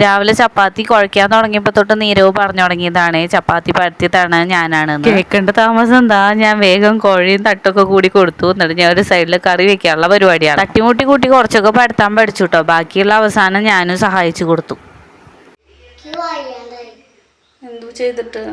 രാവിലെ ചപ്പാത്തി കുഴയ്ക്കാൻ തുടങ്ങിയപ്പോൾ തൊട്ട് നീരവ് പറഞ്ഞു തുടങ്ങിയതാണ് ചപ്പാത്തി പരത്തി തരണ ഞാനാണ്. കേൾക്കേണ്ട താമസം എന്താ, ഞാൻ വേഗം കോഴിയും തട്ടൊക്കെ കൂടി കൊടുത്തു. എന്നിട്ട് ഞാൻ ഒരു സൈഡിൽ കറി വെക്കാനുള്ള പരിപാടിയാണ്. തട്ടിമുട്ടി കൂട്ടി കുറച്ചൊക്കെ പരത്താൻ പഠിച്ചു കേട്ടോ. ബാക്കിയുള്ള അവസാനം ഞാനും സഹായിച്ചു കൊടുത്തു. എന്തോ ചെയ്തിട്ട്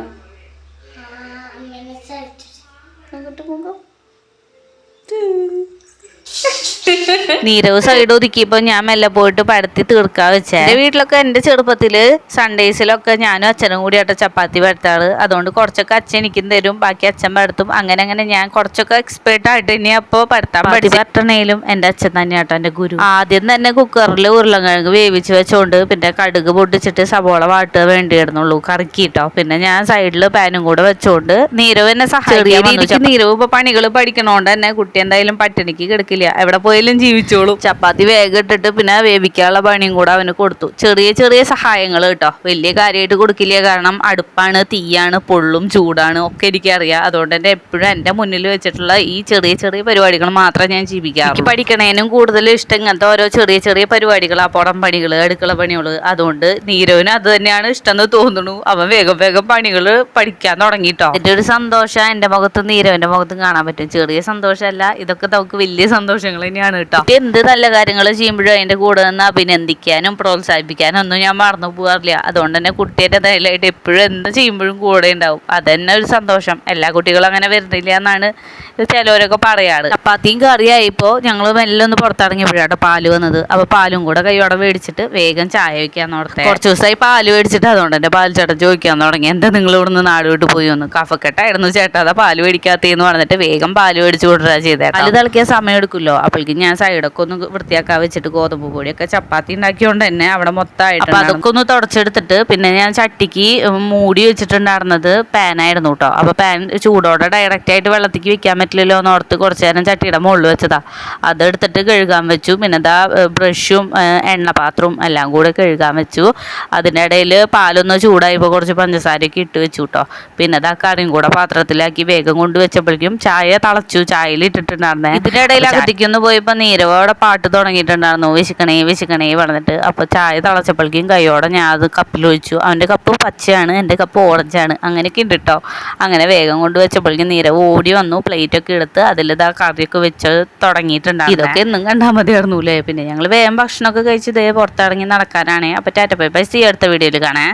നീരവ് സൈഡ് ഒതുക്കിയപ്പോൾ ഞാൻ മെല്ലെ പോയിട്ട് പരത്തി തീർക്കാൻ വെച്ചേ. എൻ്റെ വീട്ടിലൊക്കെ എൻ്റെ ചെറുപ്പത്തിൽ സൺഡേസിലൊക്കെ ഞാനും അച്ഛനും കൂടി ആയിട്ട് ചപ്പാത്തി പരത്താറ്. അതുകൊണ്ട് കുറച്ചൊക്കെ അച്ഛൻ എനിക്കും തരും, ബാക്കി അച്ഛൻ പരത്തും. അങ്ങനെ ഞാൻ കുറച്ചൊക്കെ എക്സ്പേർട്ട് ആയിട്ട് ഇനി അപ്പോൾ പരത്താൻ പരത്തണേലും എൻ്റെ അച്ഛൻ തന്നെയാട്ടോ എൻ്റെ ഗുരു. ആദ്യം തന്നെ കുക്കറിൽ ഉരുളക്കിഴങ്ങ് വേവിച്ച് വെച്ചോണ്ട് പിന്നെ കടുക് പൊട്ടിച്ചിട്ട് സവോള വാട്ടുക വേണ്ടിയിരുന്നുള്ളൂ കറക്കിട്ടോ. പിന്നെ ഞാൻ സൈഡിൽ പാനും കൂടെ വെച്ചോണ്ട് നീരവ് എന്നെ സഹായിക്കാൻ. നീരവ് ഇപ്പോൾ പണികൾ പഠിക്കണോണ്ട് തന്നെ കുട്ടി എന്തായാലും പട്ടിണിക്ക് കിടക്കില്ല, എവിടെ പോയാലും ജീവിച്ചോളൂ. ചപ്പാത്തി വേഗം ഇട്ടിട്ട് പിന്നെ വേവിക്കാനുള്ള പണിയും കൂടെ അവന് കൊടുത്തു. ചെറിയ ചെറിയ സഹായങ്ങൾ കേട്ടോ, വലിയ കാര്യമായിട്ട് കൊടുക്കില്ല. കാരണം അടുപ്പാണ്, തീയാണ്, പൊള്ളും, ചൂടാണ് ഒക്കെ എനിക്കറിയാം. അതുകൊണ്ട് തന്നെ എപ്പോഴും എൻ്റെ മുന്നിൽ വെച്ചിട്ടുള്ള ഈ ചെറിയ ചെറിയ പരിപാടികൾ മാത്രമേ ഞാൻ ജീവിക്കാം. എനിക്ക് പഠിക്കണേനും കൂടുതൽ ഇഷ്ടം ഇങ്ങനത്തെ ഓരോ ചെറിയ ചെറിയ പരിപാടികൾ, അപ്പോടം പണികൾ, അടുക്കള പണികൾ. അതുകൊണ്ട് നീരവിന് അത് തന്നെയാണ് ഇഷ്ടം എന്ന് തോന്നുന്നു. അവൻ വേഗം വേഗം പണികൾ പഠിക്കാൻ തുടങ്ങിട്ടോ. എൻ്റെ ഒരു സന്തോഷം എൻ്റെ മുഖത്ത് നീരവൻ്റെ മുഖത്തും കാണാൻ പറ്റും. ചെറിയ സന്തോഷമല്ല, ഇതൊക്കെ നമുക്ക് വലിയ സന്തോഷങ്ങൾ തന്നെയാണ് കേട്ടോ. എന്ത് നല്ല കാര്യങ്ങൾ ചെയ്യുമ്പോഴും അതിൻ്റെ കൂടെ നിന്ന് അഭിനന്ദിക്കാനും പ്രോത്സാഹിപ്പിക്കാനും ഒന്നും ഞാൻ മറന്നു പോകാറില്ല. അതുകൊണ്ട് തന്നെ കുട്ടിയുടെ നിലയിലായിട്ട് എപ്പോഴും എന്ത് ചെയ്യുമ്പോഴും കൂടെ ഉണ്ടാവും. അതന്നെ ഒരു സന്തോഷം. എല്ലാ കുട്ടികളും അങ്ങനെ വരുന്നില്ല എന്നാണ് ചിലവരൊക്കെ പറയാറ്. ചപ്പാത്തിയും കറിയായിപ്പോൾ ഞങ്ങൾ മെല്ലെ ഒന്ന് പുറത്തിറങ്ങിയപ്പോഴാണ് പാല് വന്നത്. അപ്പോൾ പാലും കൂടെ കൈയോടെ മേടിച്ചിട്ട് വേഗം ചായ വയ്ക്കാന്ന് ഓർത്തേ. കുറച്ച് ദിവസമായി പാല് മേടിച്ചിട്ട്, അതുകൊണ്ട് എൻ്റെ പാൽ ചേട്ടൻ ചോദിക്കാൻ തുടങ്ങി, എന്താ നിങ്ങൾ ഇവിടുന്ന് നാട് വിട്ട് പോയി ഒന്ന്, കഫക്കെട്ടായിരുന്നു ചേട്ടാ, അതാ പാല് മേടിക്കാത്തേന്ന് പറഞ്ഞിട്ട് വേഗം പാല് മേടിച്ച് കൊടുക്കുക ചെയ്തേ. പാല് തിളക്കിയ സമയം എടുക്കുമല്ലോ. അപ്പോഴേക്കും ഞാൻ സൈഡൊക്കെ ഒന്ന് വൃത്തിയാക്കാൻ വെച്ചിട്ട് ഗോതമ്പ് പൊടിയൊക്കെ ചപ്പാത്തി ഉണ്ടാക്കിയോണ്ട് തന്നെ അവിടെ മൊത്തമായിട്ട് അപ്പം അതൊക്കെ ഒന്ന് തുടച്ചെടുത്തിട്ട് പിന്നെ ഞാൻ ചട്ടിക്ക് മൂടി വെച്ചിട്ടുണ്ടായിരുന്നത് പാനായിരുന്നു കേട്ടോ. അപ്പോൾ പാൻ ചൂടോടെ ഡയറക്റ്റ് ആയിട്ട് വെള്ളത്തിക്ക് വെക്കാൻ പറ്റില്ലല്ലോ എന്ന് ഓർത്ത് കുറച്ച് നേരം ചട്ടിയുടെ മുകളിൽ വെച്ചതാ. അതെടുത്തിട്ട് കഴുകാൻ വെച്ചു. പിന്നെ ഇതാ ബ്രഷും എണ്ണപാത്രവും എല്ലാം കൂടെ കഴുകാൻ വെച്ചു. അതിൻ്റെ ഇടയിൽ പാലൊന്ന് ചൂടായപ്പോൾ കുറച്ച് പഞ്ചസാരയൊക്കെ ഇട്ട് വെച്ചു കേട്ടോ. പിന്നെ ഇതാ കറിയും കൂടെ പാത്രത്തിലാക്കി വേഗം കൊണ്ട് വെച്ചപ്പോഴേക്കും ചായ തിളച്ചു. ചായയിൽ ഇട്ടിട്ടുണ്ടായിരുന്നേ. ഇതിൻ്റെ ഇടയിൽ അകത്തേക്കൊന്ന് പോയപ്പോൾ നീരവോടെ പാട്ട് തുടങ്ങിയിട്ടുണ്ടായിരുന്നു, വിശക്കണേ വിശക്കണേ പറഞ്ഞിട്ട്. അപ്പോൾ ചായ തിളച്ചപ്പോഴേക്കും കൈയോടെ ഞാൻ അത് കപ്പിൽ ഒഴിച്ചു. അവൻ്റെ കപ്പ് പച്ചയാണ്, എൻ്റെ കപ്പ് ഓറഞ്ചാണ്. അങ്ങനെയൊക്കെ ഉണ്ട് കേട്ടോ. അങ്ങനെ വേഗം കൊണ്ട് വെച്ചപ്പോഴേക്കും നീരവ് ഓടി വന്നു. പ്ലേറ്റൊക്കെ എടുത്ത് അതിലിതാ കറിയൊക്കെ വെച്ച് തുടങ്ങിയിട്ടുണ്ടായിരുന്നു. ഇതൊക്കെ എന്നും കണ്ടാൽ മതിയായിരുന്നൂല്ലേ. പിന്നെ ഞങ്ങൾ വേഗം ഭക്ഷണമൊക്കെ കഴിച്ച് ഇതേ പുറത്തിറങ്ങി നടക്കാനാണ്. അപ്പോൾ ടാറ്റ ബൈ ബൈ, സീ അടുത്ത വീഡിയോയിൽ കാണാം.